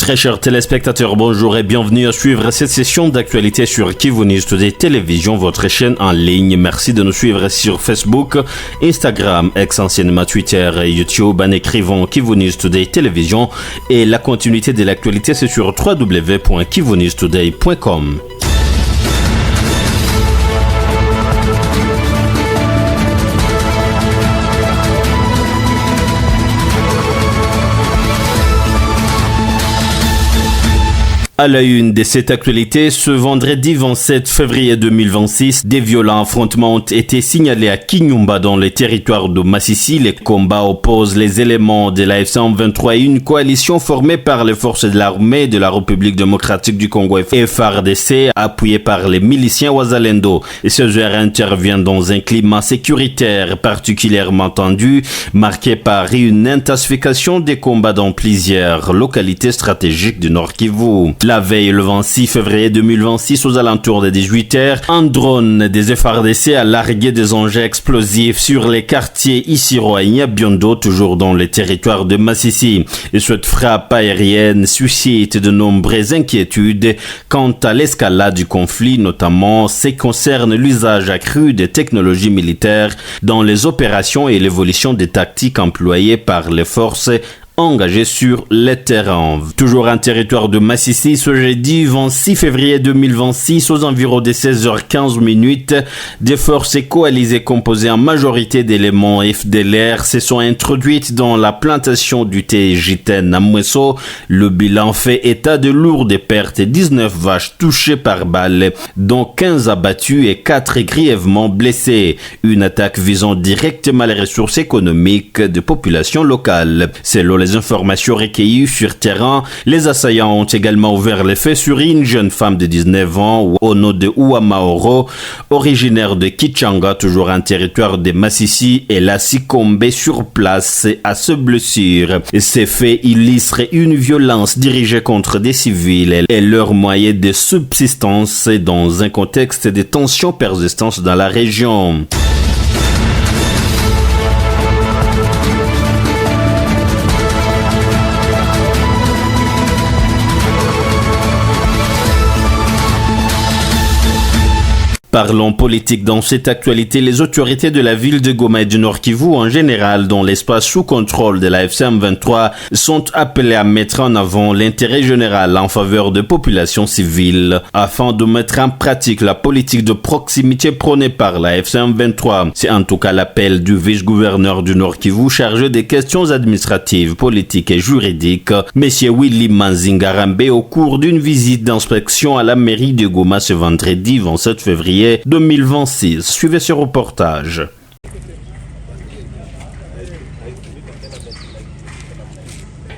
Très chers téléspectateurs, bonjour et bienvenue à suivre cette session d'actualité sur Kivu News Today Télévision, votre chaîne en ligne. Merci de nous suivre sur Facebook, Instagram, ex-anciennement Twitter et YouTube en écrivant Kivu News Today Télévision. Et la continuité de l'actualité, c'est sur www.kivunewstoday.com. À la une de cette actualité, ce vendredi 27 février 2026, des violents affrontements ont été signalés à Kinyumba dans les territoires de Masisi. Les combats opposent les éléments de la F-123 et une coalition formée par les forces de l'armée de la République démocratique du Congo FARDC, appuyée par les miliciens Wazalendo. Et ces heures interviennent dans un climat sécuritaire particulièrement tendu, marqué par une intensification des combats dans plusieurs localités stratégiques du Nord Kivu. La veille, le 26 février 2026, aux alentours des 18h, un drone des FARDC a largué des engins explosifs sur les quartiers Isiro et Nyabiondo, toujours dans les territoires de Masisi. Et cette frappe aérienne suscite de nombreuses inquiétudes quant à l'escalade du conflit, notamment ce qui concerne l'usage accru des technologies militaires dans les opérations et l'évolution des tactiques employées par les forces engagés sur les terrains. Toujours un territoire de Masisi, ce jeudi 26 février 2026, aux environs de 16h15, des forces coalisées composées en majorité d'éléments FDLR se sont introduites dans la plantation du thé Jiten à Mweso. Le bilan fait état de lourdes pertes et 19 vaches touchées par balles, dont 15 abattues et 4 grièvement blessées. Une attaque visant directement les ressources économiques des populations locales. Selon les informations recueillies sur terrain, les assaillants ont également ouvert les faits sur une jeune femme de 19 ans au nom de Ouamaoro, originaire de Kichanga, toujours un territoire de Masisi. Elle a succombé sur place à ce blessure. Ces faits illustrent une violence dirigée contre des civils et leurs moyens de subsistance dans un contexte de tensions persistantes dans la région. Parlons politique dans cette actualité. Les autorités de la ville de Goma et du Nord Kivu en général, dans l'espace sous contrôle de la FCM23, sont appelées à mettre en avant l'intérêt général en faveur de populations civiles, afin de mettre en pratique la politique de proximité prônée par la FCM23. C'est en tout cas l'appel du vice-gouverneur du Nord Kivu chargé des questions administratives, politiques et juridiques, M. Willy Manzingarambe, au cours d'une visite d'inspection à la mairie de Goma ce vendredi 27 février 2026. Suivez ce reportage.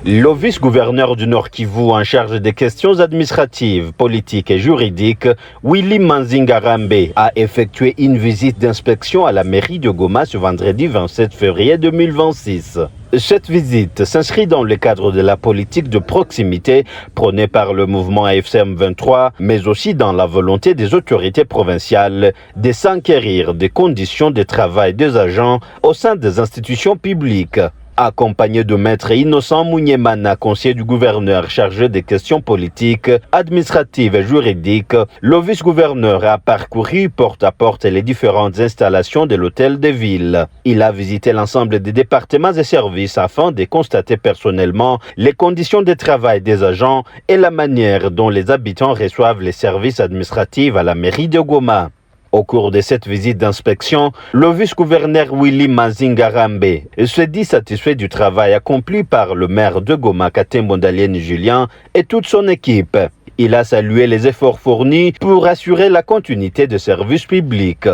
Le vice-gouverneur du Nord Kivu en charge des questions administratives, politiques et juridiques, Willy Manzingarambe, a effectué une visite d'inspection à la mairie de Goma ce vendredi 27 février 2026. Cette visite s'inscrit dans le cadre de la politique de proximité prônée par le mouvement FCM23, mais aussi dans la volonté des autorités provinciales de s'enquérir des conditions de travail des agents au sein des institutions publiques. Accompagné de maître Innocent Mounyemana, conseiller du gouverneur chargé des questions politiques, administratives et juridiques, le vice-gouverneur a parcouru porte à porte les différentes installations de l'hôtel de ville. Il a visité l'ensemble des départements et services afin de constater personnellement les conditions de travail des agents et la manière dont les habitants reçoivent les services administratifs à la mairie de Goma. Au cours de cette visite d'inspection, le vice-gouverneur Willy Manzingarambe se dit satisfait du travail accompli par le maire de Goma, Katembo Ndalieni Julien, et toute son équipe. Il a salué les efforts fournis pour assurer la continuité de services publics.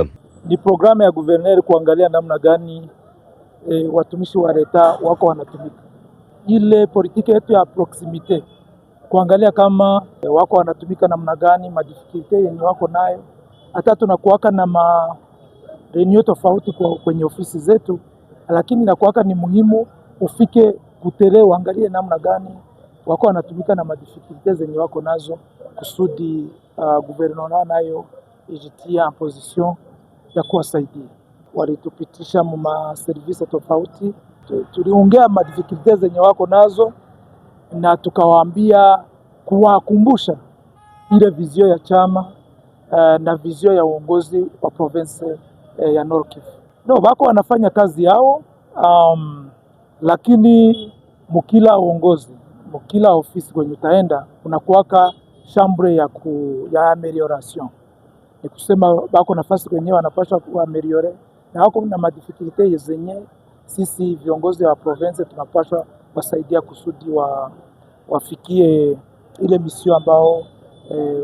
Ni programu ya gouverneur kuangalia namna gani watumishi wa leta wako wanatumika. Ile politiki yetu ya proximite kuangalia kama wako wanatumika namna gani, madifikilte yenye wako nayo. Hata tunakuwaka na marenio tofauti kwenye ofisi zetu, lakini inakuwaka ni muhimu ufike kutere uangalie namna gani wako wanatumika na madifikilte zenye wako nazo, kusudi gouvernement nayo ijitia en position ya kuwasaidia. Walitupitisha mu service tofauti, tuliongea madifikilte zenye wako nazo na tukawaambia kuwakumbusha ile vizio ya chama na vizio ya uongozi wa province ya Nord Kivu. No, bako wanafanya kazi yao, lakini mukila uongozi, mukila ofisi kwenye utaenda unakuwaka chambre ya amelioration. Ni kusema bako nafasi kwenye wanapaswa kuameliore na wako na madifikulite zenye sisi viongozi wa province tunapaswa wasaidia kusudi wafikie ile misio ambao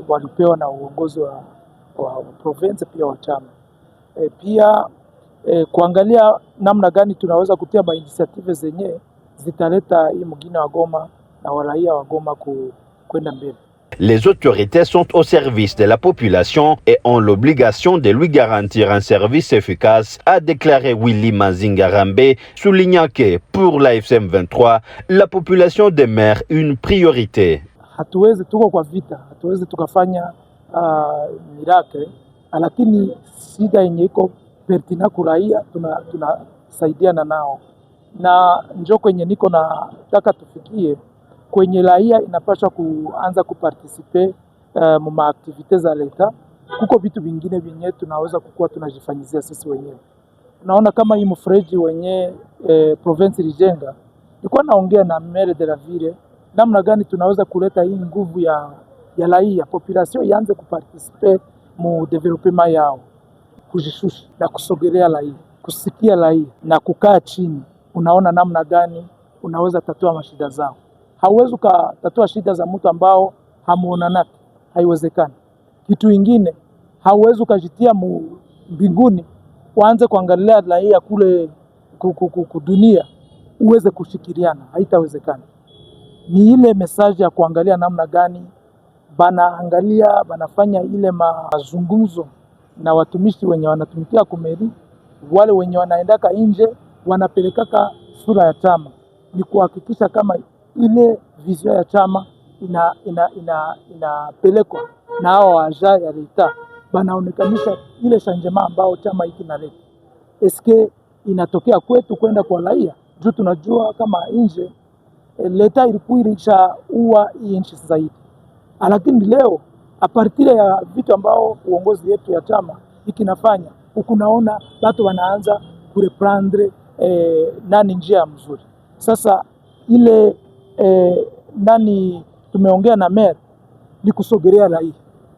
walipewa na uongozi wa province pia wa chama. Pia kuangalia namna gani tunaweza kutia initiative zenye zitaleta hii mgine wa Goma na waraia wa Goma kwenda mbele. Les autorités sont au service de la population et ont l'obligation de lui garantir un service efficace, a déclaré Willy Mazinga Rambe, soulignant que pour la FCM 23, la population demeure une priorité. Hatuwezi tuko kwa vita, hatuwezi tukafanya miracle, lakini shida yenye iko pertina kuraia tunasaidiana nao, na njoo kwenye niko nataka tufikie kwenye raia inapaswa kuanza kupartisipe mu maaktivite za leta. Kuko vitu vingine vyenye tunaweza kukua tunajifanyizia sisi wenyewe. Unaona kama hii mfreji wenye province ilijenga, nilikuwa naongea na maire de la ville namna gani tunaweza kuleta hii nguvu ya raia, population ianze kupartisipe mu development yao, kujishusha na kusogelea raia, kusikia raia na kukaa chini. Unaona namna gani unaweza tatua mashida zao. Hauwezi kutatua shida za mtu ambao hamuonanaki, haiwezekani. Kitu kingine, hauwezi kujitia mbinguni uanze kuangalia raia kule dunia uweze kushikiriana, haitawezekana. Ni ile message ya kuangalia namna gani banaangalia banafanya ile mazungumzo na watumishi wenye wanatumikia kumeri, wale wenye wanaendaka nje wanapelekaka sura ya chama. Ni kuhakikisha kama ile vision ya chama inapelekwa na hao waja ya leta, banaonekanisha ile changement ambao chama hiki naleta. Eske inatokea kwetu kwenda kwa raia? Juu tunajua kama nje leta ilikuwa ilishaua hii nchi zaidi, lakini leo apartire ya vitu ambao uongozi yetu ya chama ikinafanya ukunaona watu wanaanza kureprendre nani njia mzuri. Sasa ile nani tumeongea na maire ni kusogelea raia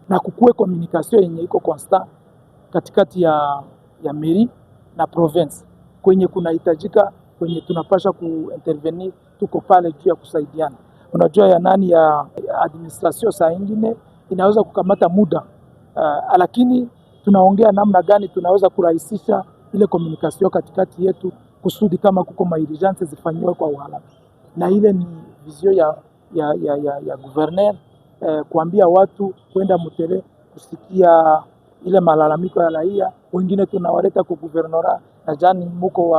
na kukue communication yenye iko constant katikati ya mairie na province kwenye kunahitajika, kwenye tunapasha kuintervenir, tuko pale juu ya kusaidiana. Unajua ya nani ya administration saa ingine inaweza kukamata muda, lakini tunaongea namna gani tunaweza kurahisisha ile communication katikati yetu kusudi kama kuko mairijanse zifanywe kwa uharaka. Na ile ni vizio ya gouverneur kuambia watu kwenda mutele kusikia ile malalamiko ya raia. Wengine tunawaleta kwa guvernora na jani muko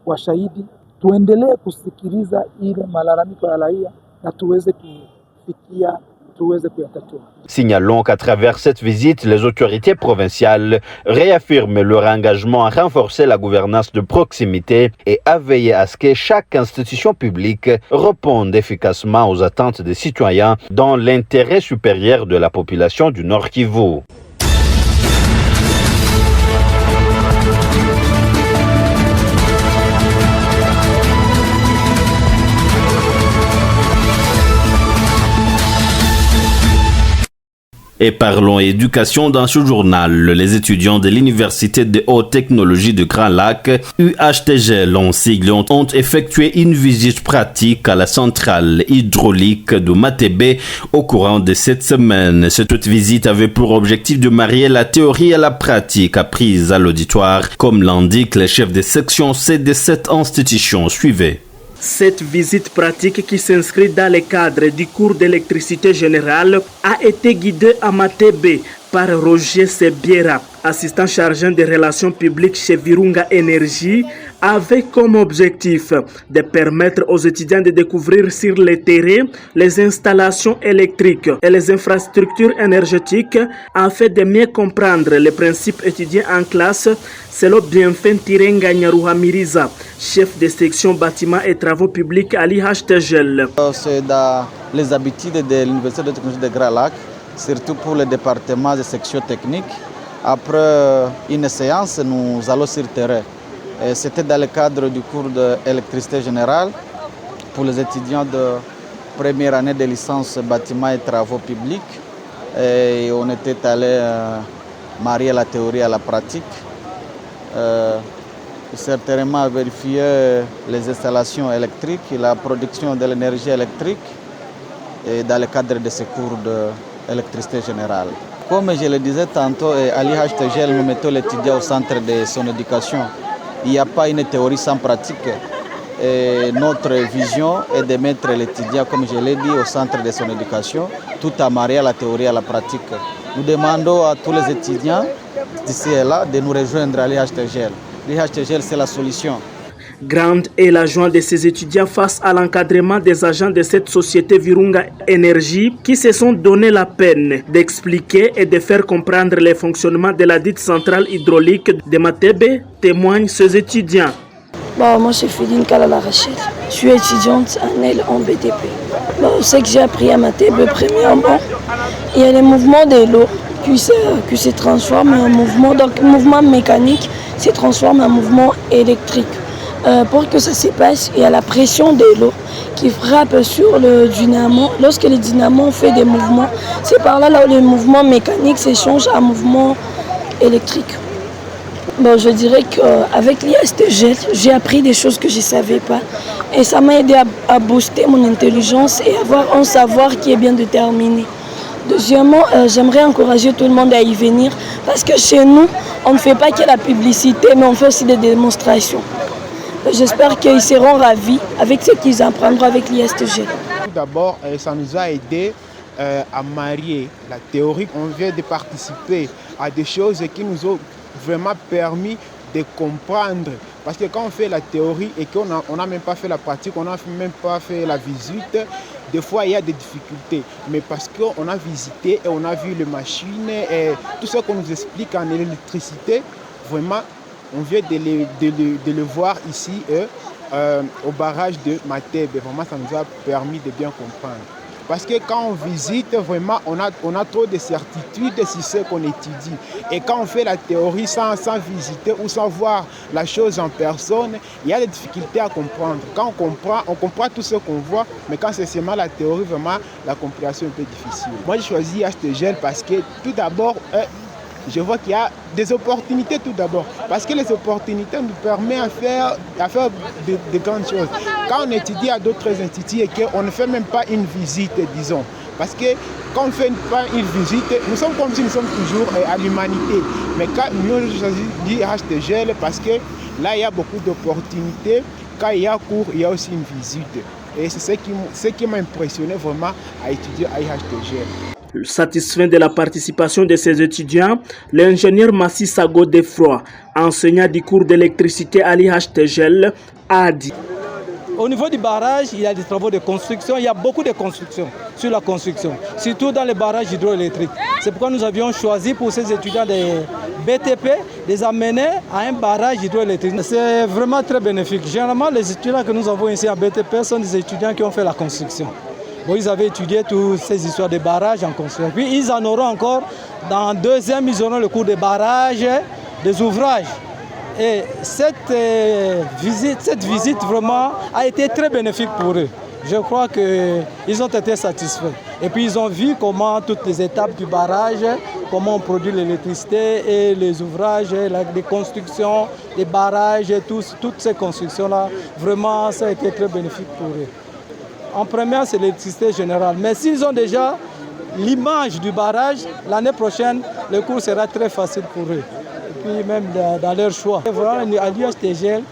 wa shahidi, tuendelee kusikiliza ile malalamiko ya raia na tuweze kufikia Signalons qu'à travers cette visite, les autorités provinciales réaffirment leur engagement à renforcer la gouvernance de proximité et à veiller à ce que chaque institution publique réponde efficacement aux attentes des citoyens dans l'intérêt supérieur de la population du Nord Kivu. Et parlons éducation dans ce journal. Les étudiants de l'Université de haute technologie de Grand Lac, UHTG, en sigle, ont effectué une visite pratique à la centrale hydraulique de Matébé au courant de cette semaine. Cette visite avait pour objectif de marier la théorie et la pratique apprise à l'auditoire, comme l'indique le chef de section C de cette institution. Suivez. Cette visite pratique qui s'inscrit dans le cadre du cours d'électricité générale a été guidée à Matébé par Roger Sebiera, assistant chargé des relations publiques chez Virunga Énergie, avec comme objectif de permettre aux étudiants de découvrir sur le terrain les installations électriques et les infrastructures énergétiques afin de mieux comprendre les principes étudiés en classe, selon Bienfait Tirenga Nyaruhamiriza, chef de section bâtiments et travaux publics à l'IHTGL. C'est dans les habitudes de l'Université de technologie de Grand Lac, surtout pour le département de section technique. Après une séance, nous allons sur le terrain. C'était dans le cadre du cours d'électricité générale pour les étudiants de première année de licence bâtiments et travaux publics. Et on était allé marier la théorie à la pratique. Certainement vérifier les installations électriques et la production de l'énergie électrique et dans le cadre de ce cours d'électricité générale. Comme je le disais tantôt, à l'IHTGL, nous mettons l'étudiant au centre de son éducation. Il n'y a pas une théorie sans pratique. Et notre vision est de mettre l'étudiant, comme je l'ai dit, au centre de son éducation, tout à marier la théorie à la pratique. Nous demandons à tous les étudiants d'ici et là de nous rejoindre à l'IHTGL. L'IHTGL, c'est la solution. Grande est la joie de ces étudiants face à l'encadrement des agents de cette société Virunga Énergie qui se sont donné la peine d'expliquer et de faire comprendre le fonctionnement de la dite centrale hydraulique de Matebe, témoignent ces étudiants. Bon, moi, c'est Féline Kalala Rachel. Je suis étudiante en BTP. Bon, ce que j'ai appris à Matebe, premièrement, il y a les mouvements de l'eau qui se transforment en mouvement. Donc, le mouvement mécanique se transforme en mouvement électrique. Pour que ça se passe, il y a la pression de l'eau qui frappe sur le dynamo. Lorsque le dynamo fait des mouvements, c'est par là où le mouvement mécanique s'échange en mouvement électrique. Bon, je dirais qu'avec l'IHTGL, j'ai appris des choses que je ne savais pas. Et ça m'a aidé à booster mon intelligence et avoir un savoir qui est bien déterminé. Deuxièmement, j'aimerais encourager tout le monde à y venir parce que chez nous, on ne fait pas que la publicité, mais on fait aussi des démonstrations. J'espère qu'ils seront ravis avec ce qu'ils apprendront avec l'IHTGL. Tout d'abord, ça nous a aidé à marier la théorie. On vient de participer à des choses qui nous ont vraiment permis de comprendre. Parce que quand on fait la théorie et qu'on n'a même pas fait la pratique, on n'a même pas fait la visite, des fois il y a des difficultés. Mais parce qu'on a visité et on a vu les machines et tout ce qu'on nous explique en électricité, vraiment, on vient de le voir ici au barrage de Matebe. Vraiment, ça nous a permis de bien comprendre. Parce que quand on visite, vraiment, on a trop de certitudes sur ce qu'on étudie. Et quand on fait la théorie sans visiter ou sans voir la chose en personne, il y a des difficultés à comprendre. Quand on comprend tout ce qu'on voit, mais quand c'est seulement la théorie, vraiment, la compréhension est un peu difficile. Moi, j'ai choisi IHTGL parce que, tout d'abord, je vois qu'il y a des opportunités tout d'abord. Parce que les opportunités nous permettent à faire de grandes choses. Quand on étudie à d'autres instituts et qu'on ne fait même pas une visite, disons. Parce que quand on ne fait pas une visite, nous sommes comme si nous sommes toujours à l'humanité. Mais quand nous choisissons l'IHTGL parce que là, il y a beaucoup d'opportunités. Quand il y a cours, il y a aussi une visite. Et c'est ce qui m'a impressionné vraiment à étudier à IHTGL. Satisfait de la participation de ces étudiants, l'ingénieur Massi Sago Defroy, enseignant du cours d'électricité à l'IHTGL, a dit. Au niveau du barrage, il y a des travaux de construction, il y a beaucoup de construction sur la construction, surtout dans les barrages hydroélectriques. C'est pourquoi nous avions choisi pour ces étudiants de BTP de les amener à un barrage hydroélectrique. C'est vraiment très bénéfique. Généralement, les étudiants que nous avons ici à BTP sont des étudiants qui ont fait la construction. Bon, ils avaient étudié toutes ces histoires de barrages en construction. Puis ils en auront encore, dans le deuxième, ils auront le cours des barrages, des ouvrages. Et cette visite vraiment a été très bénéfique pour eux. Je crois qu'ils ont été satisfaits. Et puis ils ont vu comment toutes les étapes du barrage, comment on produit l'électricité et les ouvrages, les constructions, les barrages, et toutes ces constructions-là, vraiment ça a été très bénéfique pour eux. En première, c'est l'électricité générale. Mais s'ils ont déjà l'image du barrage, l'année prochaine, le cours sera très facile pour eux. Et puis même dans leur choix. Voilà, à l'IHTGL,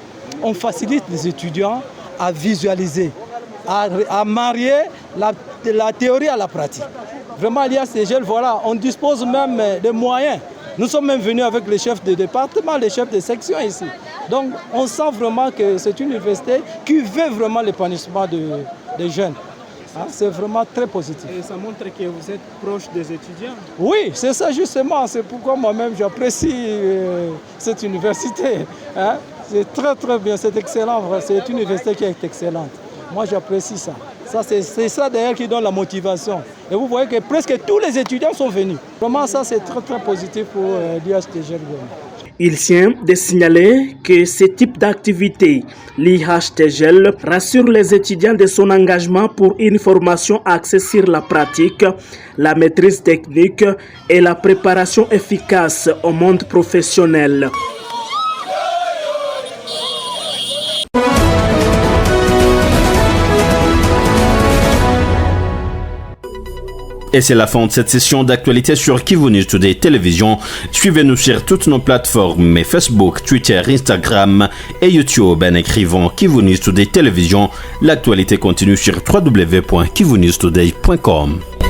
on facilite les étudiants à visualiser, à marier la théorie à la pratique. Vraiment, à l'IHTGL, voilà, on dispose même des moyens. Nous sommes même venus avec les chefs de département, les chefs de section ici. Donc on sent vraiment que c'est une université qui veut vraiment l'épanouissement des jeunes. Hein, c'est vraiment très positif. Et ça montre que vous êtes proche des étudiants. Oui, c'est ça justement. C'est pourquoi moi-même j'apprécie cette université. Hein. C'est très très bien, c'est excellent. C'est une université qui est excellente. Moi j'apprécie ça. C'est ça d'ailleurs qui donne la motivation. Et vous voyez que presque tous les étudiants sont venus. Vraiment ça c'est très très positif pour l'IHTGL. Il tient de signaler que ce type d'activité, l'IHTGL, rassure les étudiants de son engagement pour une formation axée sur la pratique, la maîtrise technique et la préparation efficace au monde professionnel. Et c'est la fin de cette session d'actualité sur Kivu News Today Télévision. Suivez-nous sur toutes nos plateformes Facebook, Twitter, Instagram et YouTube en écrivant Kivu News Today Télévision. L'actualité continue sur www.kivunewstoday.com.